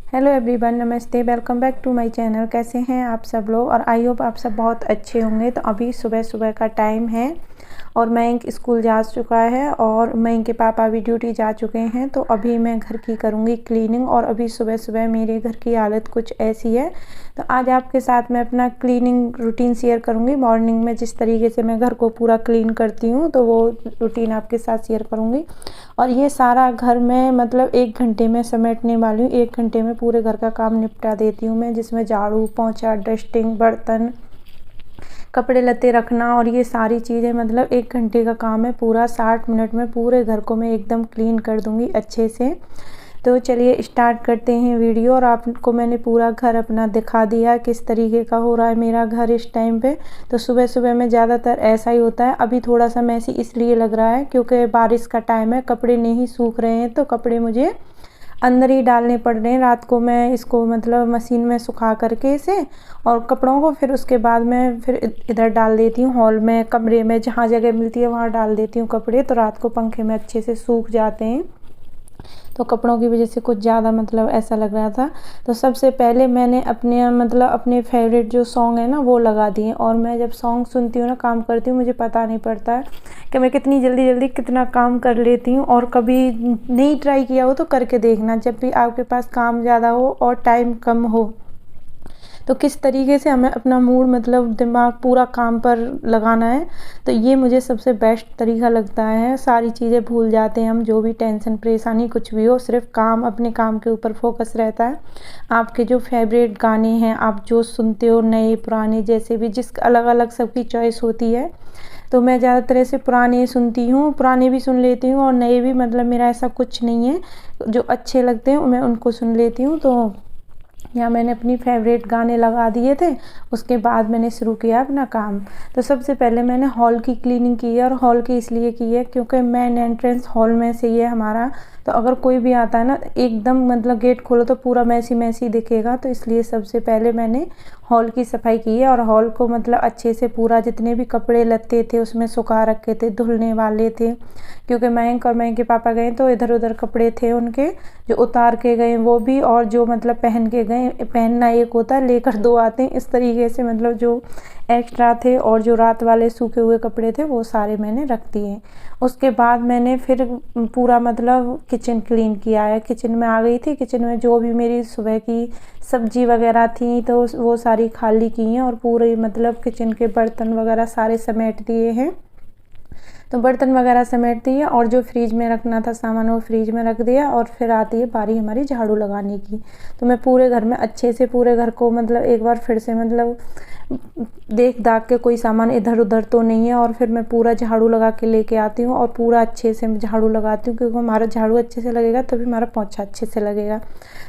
Hello everyone, नमस्ते। Welcome back to my channel. कैसे हैं आप सब लोग? और आई होप आप सब बहुत अच्छे होंगे। तो अभी सुबह सुबह का टाइम है और मयंक स्कूल जा चुका है और मयंक के पापा भी ड्यूटी जा चुके हैं। तो अभी मैं घर की करूँगी क्लीनिंग और अभी सुबह सुबह मेरे घर की हालत कुछ ऐसी है। तो आज आपके साथ मैं अपना क्लीनिंग रूटीन शेयर करूँगी। मॉर्निंग में जिस तरीके से मैं घर को पूरा क्लीन करती हूँ तो वो रूटीन आपके साथ शेयर करूँगी। और ये सारा घर में मतलब 1 घंटे में समेटने वाली हूँ। 1 घंटे में पूरे घर का काम निपटा देती हूँ मैं, जिसमें झाड़ू पोंछा, डस्टिंग, बर्तन, कपड़े लत्ते रखना और ये सारी चीज़ें। मतलब 1 घंटे का काम है पूरा। 60 मिनट में पूरे घर को मैं एकदम क्लीन कर दूँगी अच्छे से। तो चलिए स्टार्ट करते हैं वीडियो। और आपको मैंने पूरा घर अपना दिखा दिया किस तरीके का हो रहा है मेरा घर इस टाइम पे। तो सुबह सुबह में ज़्यादातर ऐसा ही होता है। अभी थोड़ा सा मैसी इसलिए लग रहा है क्योंकि बारिश का टाइम है, कपड़े नहीं सूख रहे हैं, तो कपड़े मुझे अंदर ही डालने पड़ रहे हैं। रात को मैं इसको मतलब मशीन में सुखा करके इसे और कपड़ों को फिर उसके बाद मैं फिर इधर डाल देती हूँ, हॉल में, कमरे में, जहाँ जगह मिलती है वहाँ डाल देती हूँ कपड़े। तो रात को पंखे में अच्छे से सूख जाते हैं। तो कपड़ों की वजह से कुछ ज़्यादा मतलब ऐसा लग रहा था। तो सबसे पहले मैंने अपने फेवरेट जो सॉन्ग है ना वो लगा दिए। और मैं जब सॉन्ग सुनती हूँ ना, काम करती हूँ, मुझे पता नहीं पड़ता है कि मैं कितनी जल्दी जल्दी कितना काम कर लेती हूँ। और कभी नहीं ट्राई किया हो तो करके देखना, जब भी आपके पास काम ज़्यादा हो और टाइम कम हो तो किस तरीके से हमें अपना मूड मतलब दिमाग पूरा काम पर लगाना है। तो ये मुझे सबसे बेस्ट तरीका लगता है। सारी चीज़ें भूल जाते हैं हम, जो भी टेंशन परेशानी कुछ भी हो, सिर्फ काम, अपने काम के ऊपर फोकस रहता है। आपके जो फेवरेट गाने हैं, आप जो सुनते हो, नए पुराने जैसे भी, जिस अलग अलग सबकी चॉइस होती है। तो मैं ज़्यादातर ऐसे पुराने सुनती हूँ, पुराने भी सुन लेती हूँ और नए भी। मतलब मेरा ऐसा कुछ नहीं है, जो अच्छे लगते हैं मैं उनको सुन लेती हूँ। तो यहाँ मैंने अपनी फेवरेट गाने लगा दिए थे। उसके बाद मैंने शुरू किया अपना काम। तो सबसे पहले मैंने हॉल की क्लीनिंग की है। और हॉल की इसलिए की है क्योंकि मेन एंट्रेंस हॉल में से ही है हमारा। तो अगर कोई भी आता है ना, एकदम मतलब गेट खोलो तो पूरा मैसी मैसी दिखेगा। तो इसलिए सबसे पहले मैंने हॉल की सफाई की है। और हॉल को मतलब अच्छे से पूरा, जितने भी कपड़े लत्ते थे उसमें सुखा रखे थे, धुलने वाले थे। क्योंकि मयंक और मयंक के पापा गए तो इधर उधर कपड़े थे उनके, जो उतार के गए वो भी, और जो मतलब पहन के गए। पहनना एक होता है, लेकर 2 आते हैं। इस तरीके से मतलब जो एक्स्ट्रा थे और जो रात वाले सूखे हुए कपड़े थे वो सारे मैंने रख दिए। उसके बाद मैंने फिर पूरा मतलब किचन क्लीन किया है। किचन में आ गई थी। किचन में जो भी मेरी सुबह की सब्जी वगैरह थी तो वो सारी खाली की हैं। और पूरे मतलब किचन के बर्तन वगैरह सारे समेट दिए हैं। तो बर्तन वगैरह समेट दिए और जो फ्रिज में रखना था सामान वो फ्रिज में रख दिया। और फिर आती है बारी हमारी झाड़ू लगाने की। तो मैं पूरे घर में अच्छे से पूरे घर को मतलब एक बार फिर से मतलब देख दाख के कोई सामान इधर उधर तो नहीं है। और फिर मैं पूरा झाड़ू लगा के लेके आती हूँ और पूरा अच्छे से झाड़ू लगाती हूँ, क्योंकि हमारा झाड़ू अच्छे से लगेगा तभी हमारा पोंछा अच्छे से लगेगा।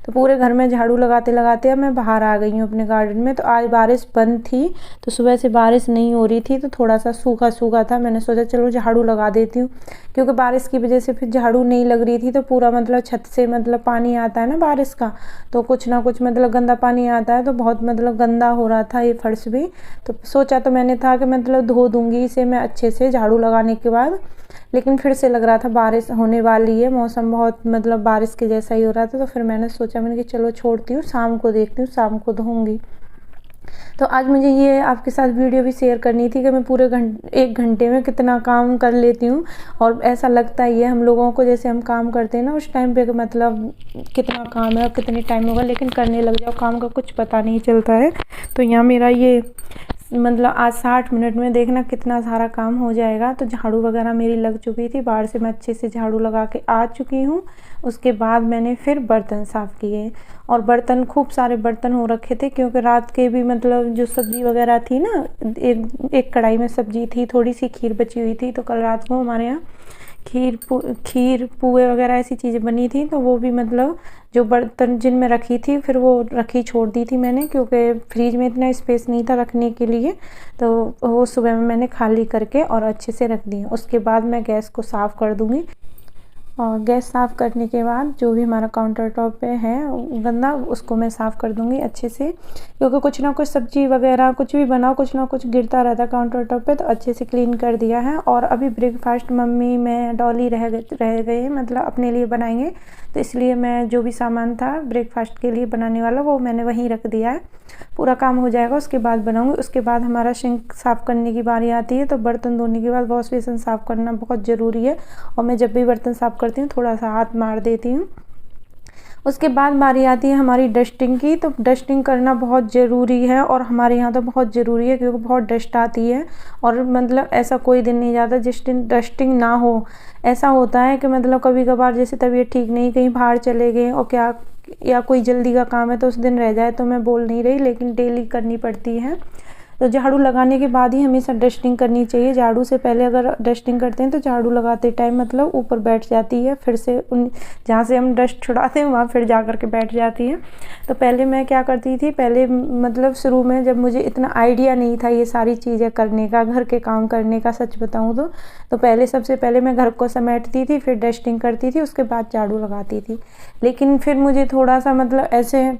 तो पूरे घर में झाड़ू लगाते लगाते अब मैं बाहर आ गई हूँ अपने गार्डन में। तो आज बारिश बंद थी, तो सुबह से बारिश नहीं हो रही थी, तो थोड़ा सा सूखा सूखा था। मैंने सोचा चलो झाड़ू लगा देती हूँ, क्योंकि बारिश की वजह से फिर झाड़ू नहीं लग रही थी। तो पूरा मतलब छत से मतलब पानी आता है ना बारिश का, तो कुछ ना कुछ मतलब गंदा पानी आता है। तो बहुत मतलब गंदा हो रहा था ये फर्श भी। तो सोचा तो मैंने था कि मतलब धो दूंगी इसे मैं अच्छे से झाड़ू लगाने के बाद। लेकिन फिर से लग रहा था बारिश होने वाली है, मौसम बहुत मतलब बारिश के जैसा ही हो रहा था। तो फिर मैंने सोचा, मैंने कि चलो छोड़ती हूँ, शाम को देखती हूँ, शाम को धोऊंगी। तो आज मुझे ये आपके साथ वीडियो भी शेयर करनी थी कि मैं पूरे 1 घंटे में कितना काम कर लेती हूँ। और ऐसा लगता ही है हम लोगों को, जैसे हम काम करते हैं ना उस टाइम पे कि मतलब कितना काम है और कितने टाइम होगा, लेकिन करने लग जाओ काम का कुछ पता नहीं चलता है। तो यहाँ मेरा ये मतलब आज 60 मिनट में देखना कितना सारा काम हो जाएगा। तो झाड़ू वगैरह मेरी लग चुकी थी, बाहर से मैं अच्छे से झाड़ू लगा के आ चुकी हूँ। उसके बाद मैंने फिर बर्तन साफ़ किए। और बर्तन खूब सारे बर्तन हो रखे थे, क्योंकि रात के भी मतलब जो सब्ज़ी वगैरह थी ना, एक कढ़ाई में सब्ज़ी थी, थोड़ी सी खीर बची हुई थी। तो कल रात को हमारे यहाँ खीर पुए वगैरह ऐसी चीज़ें बनी थी। तो वो भी मतलब जो बर्तन जिनमें रखी थी फिर वो रखी छोड़ दी थी मैंने, क्योंकि फ्रिज में इतना स्पेस नहीं था रखने के लिए। तो वो सुबह में मैंने खाली करके और अच्छे से रख दी। उसके बाद मैं गैस को साफ़ कर दूँगी। और गैस साफ़ करने के बाद जो भी हमारा काउंटर टॉप पे है गंदा, उसको मैं साफ़ कर दूँगी अच्छे से, क्योंकि कुछ ना कुछ सब्ज़ी वगैरह कुछ भी बनाओ कुछ ना कुछ गिरता रहता है काउंटर टॉप पे, तो अच्छे से क्लीन कर दिया है। और अभी ब्रेकफास्ट मम्मी मैं डॉली रह गए मतलब अपने लिए बनाएंगे, तो इसलिए मैं जो भी सामान था ब्रेकफास्ट के लिए बनाने वाला वो मैंने वहीं रख दिया है। पूरा काम हो जाएगा उसके बाद बनाऊँगी। उसके बाद हमारा सिंक साफ़ करने की बारी आती है, तो बर्तन धोने के बाद वॉश बेसिन साफ़ करना बहुत ज़रूरी है। और मैं जब भी बर्तन साफ़ करती हूँ थोड़ा सा हाथ मार देती हूँ। उसके बाद बारी आती है हमारी डस्टिंग की, तो डस्टिंग करना बहुत ज़रूरी है और हमारे यहाँ तो बहुत ज़रूरी है, क्योंकि बहुत डस्ट आती है। और मतलब ऐसा कोई दिन नहीं जाता जिस दिन डस्टिंग ना हो। ऐसा होता है कि मतलब कभी कभार जैसे तबीयत ठीक नहीं, कहीं बाहर चले गए और क्या, या कोई जल्दी का काम है तो उस दिन रह जाए, तो मैं बोल नहीं रही, लेकिन डेली करनी पड़ती है। तो झाड़ू लगाने के बाद ही हमेशा डस्टिंग करनी चाहिए। झाड़ू से पहले अगर डस्टिंग करते हैं तो झाड़ू लगाते टाइम मतलब ऊपर बैठ जाती है, फिर से उन जहाँ से हम डस्ट छुड़ाते हैं वहाँ फिर जा कर के बैठ जाती है। तो पहले मैं क्या करती थी, पहले मतलब शुरू में जब मुझे इतना आइडिया नहीं था ये सारी चीज़ें करने का, घर के काम करने का, सच बताऊँ तो पहले सबसे पहले मैं घर को समेटती थी, फिर डस्टिंग करती थी, उसके बाद झाड़ू लगाती थी। लेकिन फिर मुझे थोड़ा सा मतलब ऐसे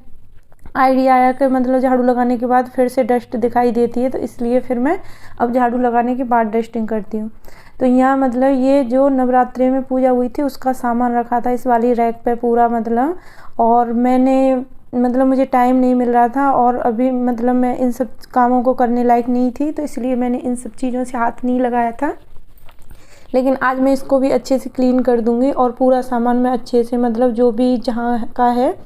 आइडिया आया कि मतलब झाड़ू लगाने के बाद फिर से डस्ट दिखाई देती है, तो इसलिए फिर मैं अब झाड़ू लगाने के बाद डस्टिंग करती हूँ। तो यहाँ मतलब ये जो नवरात्रि में पूजा हुई थी उसका सामान रखा था इस वाली रैक पे पूरा मतलब, और मैंने मतलब मुझे टाइम नहीं मिल रहा था और अभी मतलब मैं इन सब कामों को करने लायक नहीं थी, तो इसलिए मैंने इन सब चीज़ों से हाथ नहीं लगाया था। लेकिन आज मैं इसको भी अच्छे से क्लीन कर दूँगी और पूरा सामान मैं अच्छे से मतलब जो भी जहाँ का है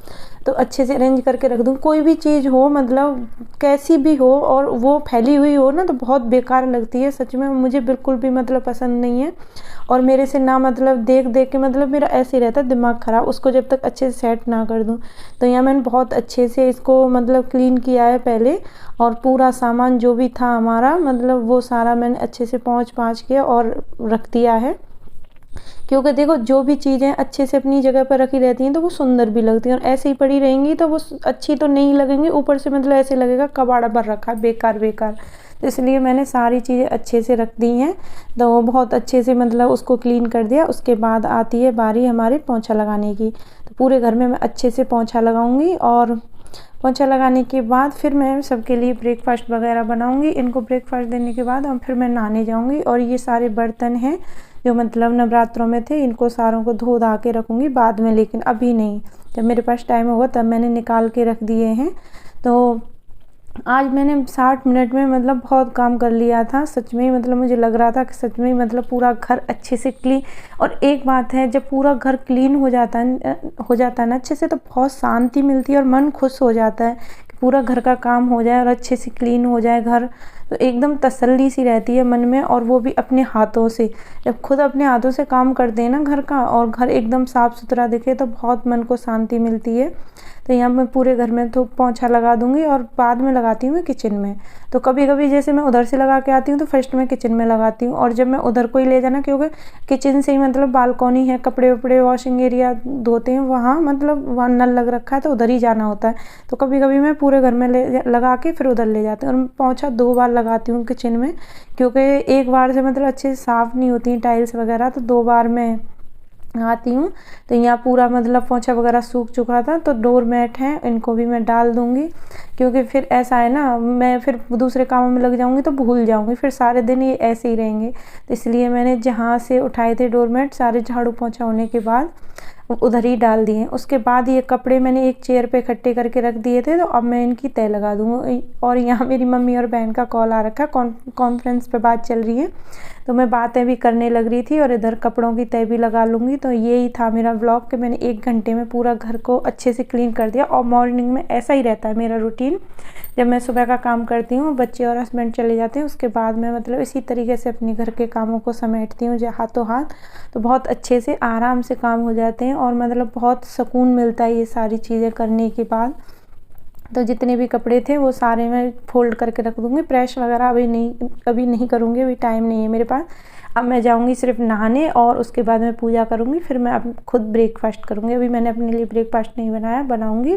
तो अच्छे से अरेंज करके रख दूँ। कोई भी चीज़ हो मतलब कैसी भी हो और वो फैली हुई हो ना तो बहुत बेकार लगती है, सच में मुझे बिल्कुल भी मतलब पसंद नहीं है। और मेरे से ना मतलब देख देख के मतलब मेरा ऐसे ही रहता है दिमाग ख़राब, उसको जब तक अच्छे से सेट ना कर दूँ। तो यहाँ मैंने बहुत अच्छे से इसको मतलब क्लीन किया है पहले, और पूरा सामान जो भी था हमारा मतलब वो सारा मैंने अच्छे से पोंछ के और रख दिया है। क्योंकि देखो जो भी चीज़ें अच्छे से अपनी जगह पर रखी रहती हैं तो वो सुंदर भी लगती हैं, और ऐसे ही पड़ी रहेंगी तो वो अच्छी तो नहीं लगेंगी, ऊपर से मतलब ऐसे लगेगा कबाड़ा भर रखा है, बेकार बेकार। तो इसलिए मैंने सारी चीज़ें अच्छे से रख दी हैं, तो बहुत अच्छे से मतलब उसको क्लीन कर दिया। उसके बाद आती है बारी हमारे पोंछा लगाने की, तो पूरे घर में मैं अच्छे से पोंछा लगाऊंगी, और पोंछा लगाने के बाद फिर मैं सबके लिए ब्रेकफास्ट वगैरह बनाऊंगी। इनको ब्रेकफास्ट देने के बाद फिर मैं नहाने जाऊंगी, और ये सारे बर्तन हैं जो मतलब नवरात्रों में थे इनको सारों को धो धा के रखूँगी बाद में, लेकिन अभी नहीं, जब मेरे पास टाइम होगा तब मैंने निकाल के रख दिए हैं। तो आज मैंने 60 मिनट में मतलब बहुत काम कर लिया था, सच में मतलब मुझे लग रहा था कि सच में मतलब पूरा घर अच्छे से क्लीन। और एक बात है, जब पूरा घर क्लीन हो जाता है ना अच्छे से, तो बहुत शांति मिलती है और मन खुश हो जाता है कि पूरा घर का काम हो जाए और अच्छे से क्लीन हो जाए घर, तो एकदम तसल्ली सी रहती है मन में। और वो भी अपने हाथों से, जब खुद अपने हाथों से काम करते हैं ना घर का, और घर एकदम साफ़ सुथरा दिखे तो बहुत मन को शांति मिलती है। तो यहाँ मैं पूरे घर में तो पोंछा लगा दूँगी, और बाद में लगाती हूँ मैं किचन में। तो कभी कभी जैसे मैं उधर से लगा के आती हूँ तो फर्स्ट मैं किचन में लगाती हूँ, और जब मैं उधर को ही ले जाना, क्योंकि किचन से ही मतलब बालकनी है, कपड़े वपड़े वॉशिंग एरिया धोते हैं वहाँ, मतलब वहाँ नल लग रखा है तो उधर ही जाना होता है। तो कभी कभी मैं पूरे घर में लगा के फिर उधर ले जाती हूँ, और पोंछा 2 बार लगाती हूँ किचन में, क्योंकि एक बार से मतलब अच्छे से साफ़ नहीं होती हैं टाइल्स वगैरह, तो 2 बार मैं आती हूँ। तो यहाँ पूरा मतलब पोंछा वगैरह सूख चुका था, तो डोर मैट हैं इनको भी मैं डाल दूँगी, क्योंकि फिर ऐसा है ना मैं फिर दूसरे कामों में लग जाऊँगी तो भूल जाऊँगी, फिर सारे दिन ये ऐसे ही रहेंगे। तो इसलिए मैंने जहाँ से उठाए थे डोर मैट सारे झाड़ू पोंछा होने के बाद उधर ही डाल दिए। उसके बाद ये कपड़े मैंने एक चेयर पे इकट्ठे करके रख दिए थे, तो अब मैं इनकी तह लगा दूँगी। और यहाँ मेरी मम्मी और बहन का कॉल आ रखा है, कॉन्फ्रेंस पे बात चल रही है, तो मैं बातें भी करने लग रही थी और इधर कपड़ों की तह भी लगा लूँगी। तो यही था मेरा व्लॉग कि मैंने 1 घंटे में पूरा घर को अच्छे से क्लीन कर दिया। और मॉर्निंग में ऐसा ही रहता है मेरा रूटीन, जब मैं सुबह का काम करती हूँ, बच्चे और हस्बैंड चले जाते हैं, उसके बाद मैं मतलब इसी तरीके से अपने घर के कामों को समेटती हूँ हाथों हाथ, तो बहुत अच्छे से आराम से काम हो जाते हैं, और मतलब बहुत सुकून मिलता है ये सारी चीज़ें करने के बाद। तो जितने भी कपड़े थे वो सारे मैं फोल्ड करके रख दूँगी। प्रेस वगैरह अभी नहीं करूँगी, अभी टाइम नहीं है मेरे पास। अब मैं जाऊँगी सिर्फ नहाने, और उसके बाद मैं पूजा करूँगी, फिर मैं अब खुद ब्रेकफास्ट करूँगी। अभी मैंने अपने लिए ब्रेकफास्ट नहीं बनाया, बनाऊँगी।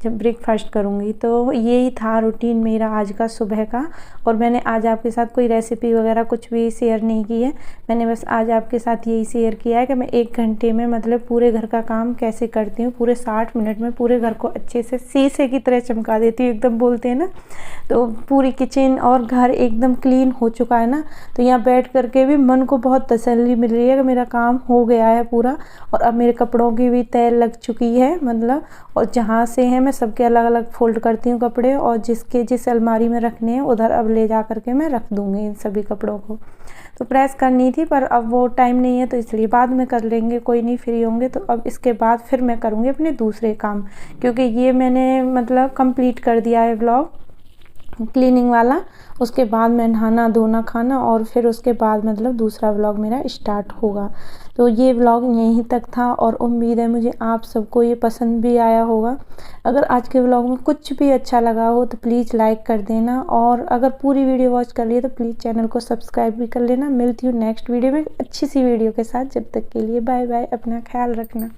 जब ब्रेकफास्ट करूँगी। तो यही था रूटीन मेरा आज का सुबह का। और मैंने आज आपके साथ कोई रेसिपी वगैरह कुछ भी शेयर नहीं की है, मैंने बस आज आपके साथ यही शेयर किया है कि मैं 1 घंटे में मतलब पूरे घर का काम कैसे करती हूँ। पूरे 60 मिनट में पूरे घर को अच्छे से शीशे की तरह चमका देती हूँ, एकदम बोलते हैं ना। तो पूरी किचन और घर एकदम क्लीन हो चुका है ना, तो यहाँ बैठ करके भी मन को बहुत तसल्ली मिल रही है कि मेरा काम हो गया है पूरा। और अब मेरे कपड़ों की भी तय लग चुकी है मतलब, और जहाँ से है मैं सबके अलग अलग फोल्ड करती हूँ कपड़े, और जिस अलमारी में रखने हैं उधर अब ले जा करके मैं रख दूँगी इन सभी कपड़ों को। तो प्रेस करनी थी पर अब वो टाइम नहीं है, तो इसलिए बाद में कर लेंगे, कोई नहीं, फ्री होंगे तो। अब इसके बाद फिर मैं करूँगी अपने दूसरे काम, क्योंकि ये मैंने मतलब कंप्लीट कर दिया है व्लॉग क्लीनिंग वाला। उसके बाद मैं नहाना धोना खाना, और फिर उसके बाद मतलब दूसरा व्लॉग मेरा स्टार्ट होगा। तो ये व्लॉग यहीं तक था, और उम्मीद है मुझे आप सबको ये पसंद भी आया होगा। अगर आज के व्लॉग में कुछ भी अच्छा लगा हो तो प्लीज़ लाइक कर देना, और अगर पूरी वीडियो वॉच कर लिए तो प्लीज़ चैनल को सब्सक्राइब भी कर लेना। मिलती हूँ नेक्स्ट वीडियो में अच्छी सी वीडियो के साथ। जब तक के लिए बाय बाय, अपना ख्याल रखना।